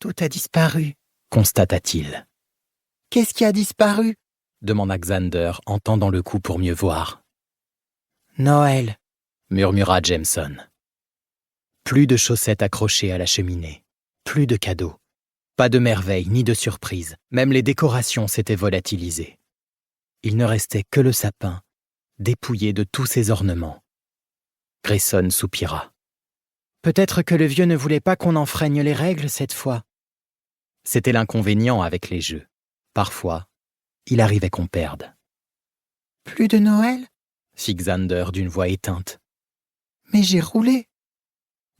Tout a disparu, constata-t-il. Qu'est-ce qui a disparu? Demanda Xander en tendant le cou pour mieux voir. Noël, murmura Jameson. Plus de chaussettes accrochées à la cheminée, plus de cadeaux, pas de merveilles ni de surprises, même les décorations s'étaient volatilisées. Il ne restait que le sapin, dépouillé de tous ses ornements. Grayson soupira. Peut-être que le vieux ne voulait pas qu'on enfreigne les règles cette fois. C'était l'inconvénient avec les jeux. Parfois, il arrivait qu'on perde. Plus de Noël? Fit Xander d'une voix éteinte. Mais j'ai roulé.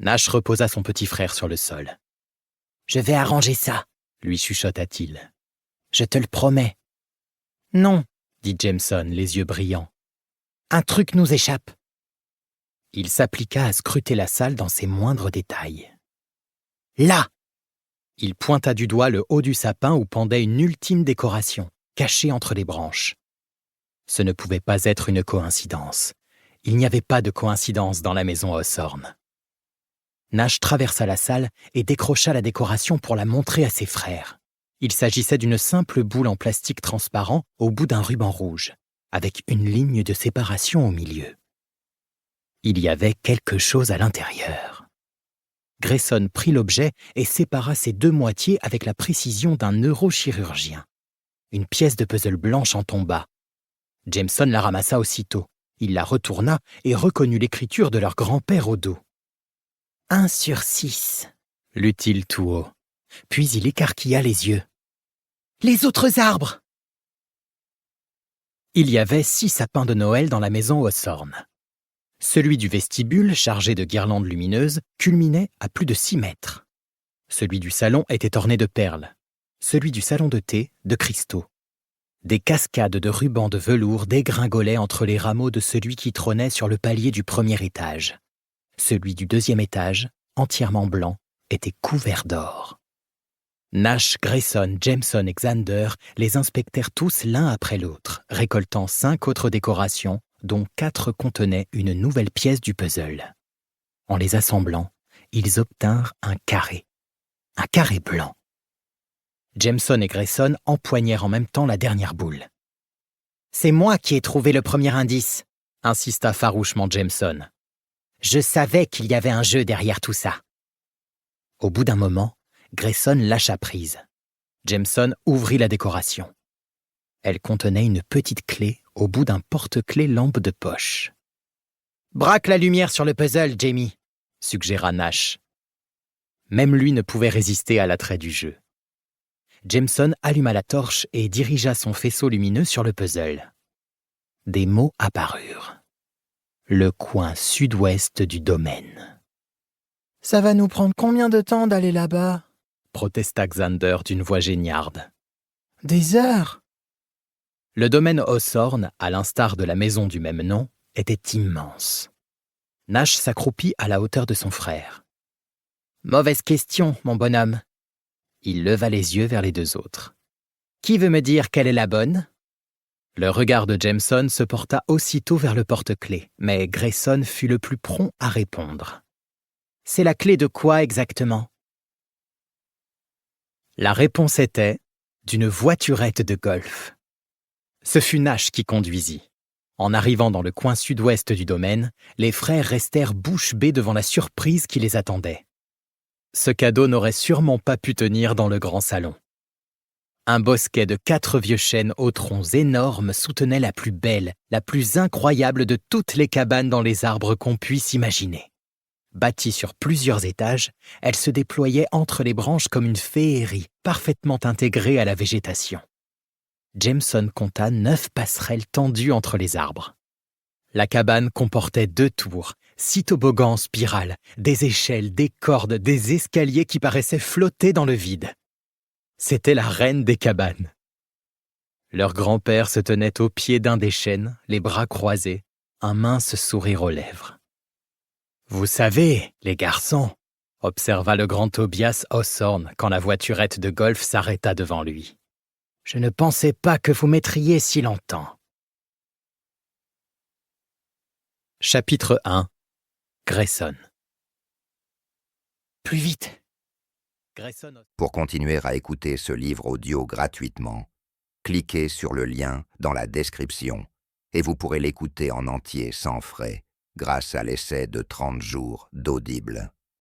Nash reposa son petit frère sur le sol. Je vais arranger ça, lui chuchota-t-il. Je te le promets. Non, dit Jameson, les yeux brillants. Un truc nous échappe. Il s'appliqua à scruter la salle dans ses moindres détails. Là! Il pointa du doigt le haut du sapin où pendait une ultime décoration, cachée entre les branches. Ce ne pouvait pas être une coïncidence. Il n'y avait pas de coïncidence dans la maison Hawthorne. Nash traversa la salle et décrocha la décoration pour la montrer à ses frères. Il s'agissait d'une simple boule en plastique transparent au bout d'un ruban rouge, avec une ligne de séparation au milieu. Il y avait quelque chose à l'intérieur. Grayson prit l'objet et sépara ses deux moitiés avec la précision d'un neurochirurgien. Une pièce de puzzle blanche en tomba. Jameson la ramassa aussitôt. Il la retourna et reconnut l'écriture de leur grand-père au dos. 1 sur 6, lut-il tout haut. Puis il écarquilla les yeux. Les autres arbres! Il y avait 6 sapins de Noël dans la maison Hawthorne. Celui du vestibule, chargé de guirlandes lumineuses, culminait à plus de 6 mètres. Celui du salon était orné de perles. Celui du salon de thé, de cristaux. Des cascades de rubans de velours dégringolaient entre les rameaux de celui qui trônait sur le palier du premier étage. Celui du deuxième étage, entièrement blanc, était couvert d'or. Nash, Grayson, Jameson et Xander les inspectèrent tous l'un après l'autre, récoltant 5 autres décorations, dont 4 contenaient une nouvelle pièce du puzzle. En les assemblant, ils obtinrent un carré blanc. Jameson et Grayson empoignèrent en même temps la dernière boule. « C'est moi qui ai trouvé le premier indice », insista farouchement Jameson. « Je savais qu'il y avait un jeu derrière tout ça. » Au bout d'un moment, Grayson lâcha prise. Jameson ouvrit la décoration. Elle contenait une petite clé au bout d'un porte-clés lampe de poche. « Braque la lumière sur le puzzle, Jamie », suggéra Nash. Même lui ne pouvait résister à l'attrait du jeu. Jameson alluma la torche et dirigea son faisceau lumineux sur le puzzle. Des mots apparurent. Le coin sud-ouest du domaine. « Ça va nous prendre combien de temps d'aller là-bas » protesta Xander d'une voix géniarde. « Des heures !» Le domaine Hawthorne, à l'instar de la maison du même nom, était immense. Nash s'accroupit à la hauteur de son frère. « Mauvaise question, mon bonhomme. » Il leva les yeux vers les 2 autres. « Qui veut me dire quelle est la bonne ?» Le regard de Jameson se porta aussitôt vers le porte-clés, mais Grayson fut le plus prompt à répondre. « C'est la clé de quoi exactement ?» La réponse était d'une voiturette de golf. Ce fut Nash qui conduisit. En arrivant dans le coin sud-ouest du domaine, les frères restèrent bouche bée devant la surprise qui les attendait. Ce cadeau n'aurait sûrement pas pu tenir dans le grand salon. Un bosquet de 4 vieux chênes aux troncs énormes soutenait la plus belle, la plus incroyable de toutes les cabanes dans les arbres qu'on puisse imaginer. Bâtie sur plusieurs étages, elle se déployait entre les branches comme une féerie, parfaitement intégrée à la végétation. Jameson compta 9 passerelles tendues entre les arbres. La cabane comportait 2 tours, 6 toboggans en spirale, des échelles, des cordes, des escaliers qui paraissaient flotter dans le vide. C'était la reine des cabanes. Leur grand-père se tenait au pied d'un des chênes, les bras croisés, un mince sourire aux lèvres. « Vous savez, les garçons, » observa le grand Tobias Hawthorne quand la voiturette de golf s'arrêta devant lui. « Je ne pensais pas que vous mettriez si longtemps. » Chapitre 1. Grayson. « Plus vite ! Grayson... Pour continuer à écouter ce livre audio gratuitement, cliquez sur le lien dans la description et vous pourrez l'écouter en entier sans frais grâce à l'essai de 30 jours d'Audible.